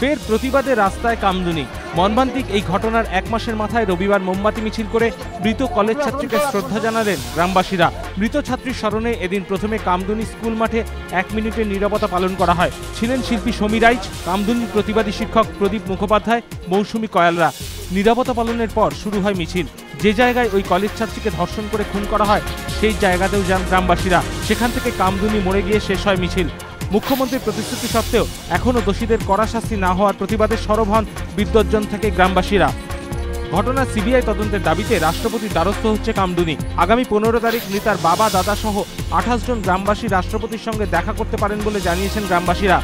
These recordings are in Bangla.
ফের প্রতিবাদে রাস্তায় কামদুনি। মর্মান্তিক এই ঘটনার এক মাসের মাথায় রবিবার মোমবাতি মিছিল করে মৃত কলেজ ছাত্রীকে শ্রদ্ধা জানালেন গ্রামবাসীরা। মৃত ছাত্রীর স্মরণে এদিন প্রথমে কামদুনি স্কুল মাঠে 1 মিনিটের নীরবতা পালন করা হয়। ছিলেন শিল্পী সমীর রাইচ, কামদুনির প্রতিবাদী শিক্ষক প্রদীপ মুখোপাধ্যায়, মৌসুমী কয়ালরা। নীরবতা পালনের পর শুরু হয় মিছিল। যে জায়গায় ওই কলেজ ছাত্রীকে ধর্ষণ করে খুন করা হয় সেই জায়গাতেও যান গ্রামবাসীরা। সেখান থেকে কামদুনি মোড়ে গিয়ে শেষ হয় মিছিল। মুখ্যমন্ত্রীর প্রতিশ্রুতি সত্ত্বেও এখনও দোষীদের কড়া শাস্তি না হওয়ার প্রতিবাদে সরব হন বিদ্বজ্জন থেকে গ্রামবাসীরা। ঘটনার সিবিআই তদন্তের দাবিতে রাষ্ট্রপতির দ্বারস্থ হচ্ছে কামদুনি। আগামী 15 তারিখ মৃতার বাবা, দাদা সহ 28 জন গ্রামবাসী রাষ্ট্রপতির সঙ্গে দেখা করতে পারেন বলে জানিয়েছেন গ্রামবাসীরা।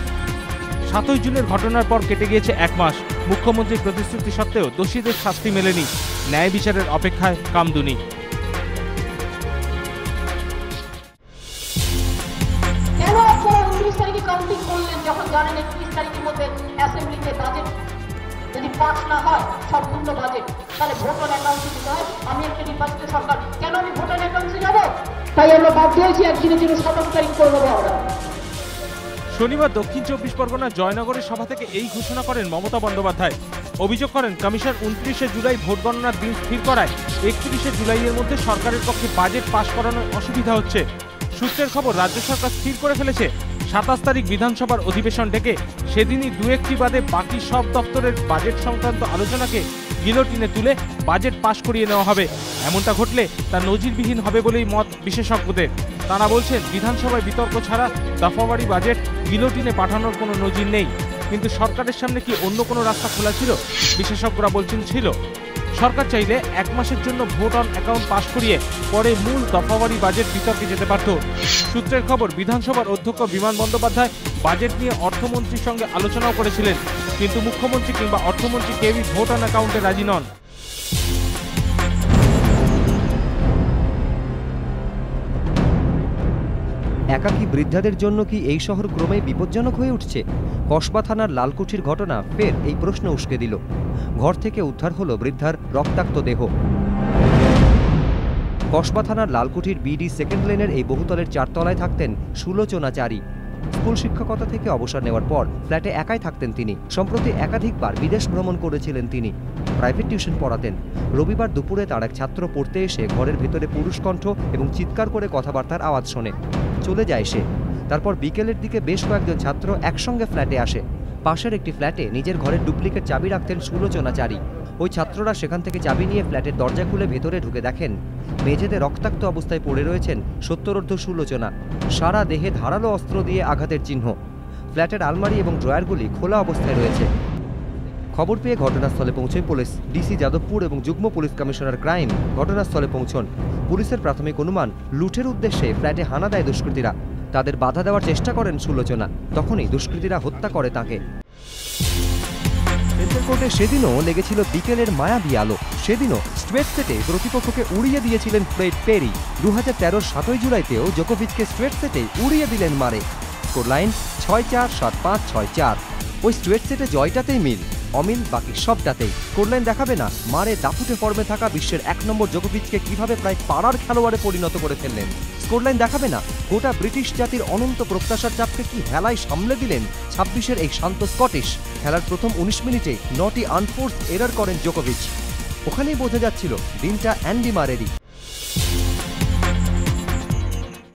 7 জুনের ঘটনার পর কেটে গিয়েছে 1 মাস। মুখ্যমন্ত্রীর প্রতিশ্রুতি সত্ত্বেও দোষীদের শাস্তি মেলেনি। ন্যায় বিচারের অপেক্ষায় কামদুনি। কাউন্টিং করলেন যখন জানেন 31 তারিখের মধ্যে অ্যাসেম্বলিতে বাজেট যদি পাস না হয়, সম্পূর্ণ বাজেট, তাহলে ভোটার অ্যাকাউন্টে দিতে হয়। আমি একটা নির্বাচিত সরকার, কেন আমি ভোটার অ্যাকাউন্টে যাবো? তাই আমরা বাধ্য হয়েছি একদিনের জন্য 27 তারিখ করে দেবো আমরা। শনিবার দক্ষিণ 24 পরগনার জয়নগরের সভা থেকে এই ঘোষণা করেন মমতা বন্দ্যোপাধ্যায়। অভিযোগ করেন কমিশন 29শে জুলাই ভোট গণনার দিন স্থির করায় 31শে জুলাইয়ের মধ্যে সরকারের পক্ষে বাজেট পাস করানোর অসুবিধা হচ্ছে। সূত্রের খবর, রাজ্য সরকার স্থির করে ফেলেছে 27 তারিখ বিধানসভার অধিবেশন ডেকে সেদিনই 2-1টি বাদে বাকি সব দপ্তরের বাজেট সংক্রান্ত আলোচনাকে গিলোটিনে তুলে বাজেট পাশ করিয়ে নেওয়া হবে। এমনটা ঘটলে তা নজিরবিহীন হবে বলেই মত বিশেষজ্ঞদের। তারা বলছেন, বিধানসভায় বিতর্ক ছাড়া দফাবারি বাজেট গিলোটিনে পাঠানোর কোনো নজির নেই। কিন্তু সরকারের সামনে কি অন্য কোনো রাস্তা খোলা ছিল? বিশেষজ্ঞরা বলছেন ছিল। সরকার চাইলে 1 মাসের জন্য ভোট অন অ্যাকাউন্ট পাশ করিয়ে পরে মূল দফাবারি বাজেট বিতর্কে যেতে পারত। সূত্রের খবর, বিধানসভার অধ্যক্ষ বিমান বন্দ্যোপাধ্যায় বাজেট নিয়ে অর্থমন্ত্রীর সঙ্গে আলোচনাও করেছিলেন, কিন্তু মুখ্যমন্ত্রী কিংবা অর্থমন্ত্রী কেউই ভোট অন অ্যাকাউন্টে রাজি নন। একাকী বৃদ্ধাদের জন্য কি এই শহর ক্রমেই বিপজ্জনক হয়ে উঠছে? কসবা থানার লালকুঠির ঘটনা ফের এই প্রশ্ন উস্কে দিল। ঘর থেকে উদ্ধার হলো বৃদ্ধার রক্তাক্ত দেহ। কসবা থানার লালকুঠির বিডি সেকেন্ড লেনের এই বহুতলের 4 তলায় থাকতেন সুলোচনা চারি। স্কুল শিক্ষকতা থেকে অবসর নেওয়ার পর ফ্ল্যাটে একাই থাকতেন তিনি। সম্প্রতি একাধিকবার বিদেশ ভ্রমণ করেছিলেন তিনি। প্রাইভেট টিউশন পড়াতেন। রবিবার দুপুরে তার এক ছাত্র পড়তে এসে ঘরের ভেতরে পুরুষ কণ্ঠ এবং চিৎকার করে কথাবার্তার আওয়াজ শোনে। চলে যায় সে। তারপর বিকেলের দিকে বেশ কয়েকজন ছাত্র একসঙ্গে ফ্ল্যাটে আসে। পাশের একটি ফ্ল্যাটে নিজের ঘরের ডুপ্লিকেট চাবি রাখতেন সুলোচনা চারি। ওই ছাত্ররা সেখান থেকে চাবি নিয়ে ফ্ল্যাটের দরজা খুলে ভেতরে ঢুকে দেখেন মেঝেতে রক্তাক্ত অবস্থায় পড়ে রয়েছেন 70ঊর্ধ্ব সুলোচনা। সারা দেহে ধারালো অস্ত্র দিয়ে আঘাতের চিহ্ন। ফ্ল্যাটের আলমারি এবং ড্রয়ারগুলি খোলা অবস্থায় রয়েছে। খবর পেয়ে ঘটনাস্থলে পৌঁছে পুলিশ। ডিসি যাদবপুর এবং যুগ্ম পুলিশ কমিশনার ক্রাইম ঘটনাস্থলে পৌঁছন। পুলিশের প্রাথমিক অনুমান, লুঠের উদ্দেশ্যে ফ্ল্যাটে হানা দেয় দুষ্কৃতীরা। তাদের বাধা দেওয়ার চেষ্টা করেন সুলোচনা। তখনই দুষ্কৃতীরা হত্যা করে তাকে। কোর্টে সেদিনও লেগেছিল বিকেলের মায়াবী আলো। সেদিনও স্ট্রেট সেটে প্রতিপক্ষকে উড়িয়ে দিয়েছিলেন ফ্রেড পেরি। 2013 7 জুলাইতেও জোকোভিচকে স্ট্রেট সেটে উড়িয়ে দিলেন মারে। Score line 6-4, 7-5, 6-4। ওই স্ট্রেট সেটে জয়টাতেই মিল, অমিল বাকি সবটাতেই। স্কোর লাইন দেখাবে না মারে দাপুটে ফর্মে থাকা বিশ্বের 1 নম্বর জোকোভিচকে কিভাবে প্রায় পাড়ার খেলোয়াড়ে পরিণত করে ফেললেন। স্কোর লাইন দেখাবে না গোটা ব্রিটিশ জাতির অনন্ত প্রত্যাশার চাপকে কি হেলায় সামলে দিলেন 26-এর এই শান্ত স্কটিশ। খেলার প্রথম 19 মিনিটে 9টি আনফোর্সড এরার করেন জোকোভিচ। ওখানেই বোঝা যাচ্ছিল দিনটা অ্যান্ডি মারেরই।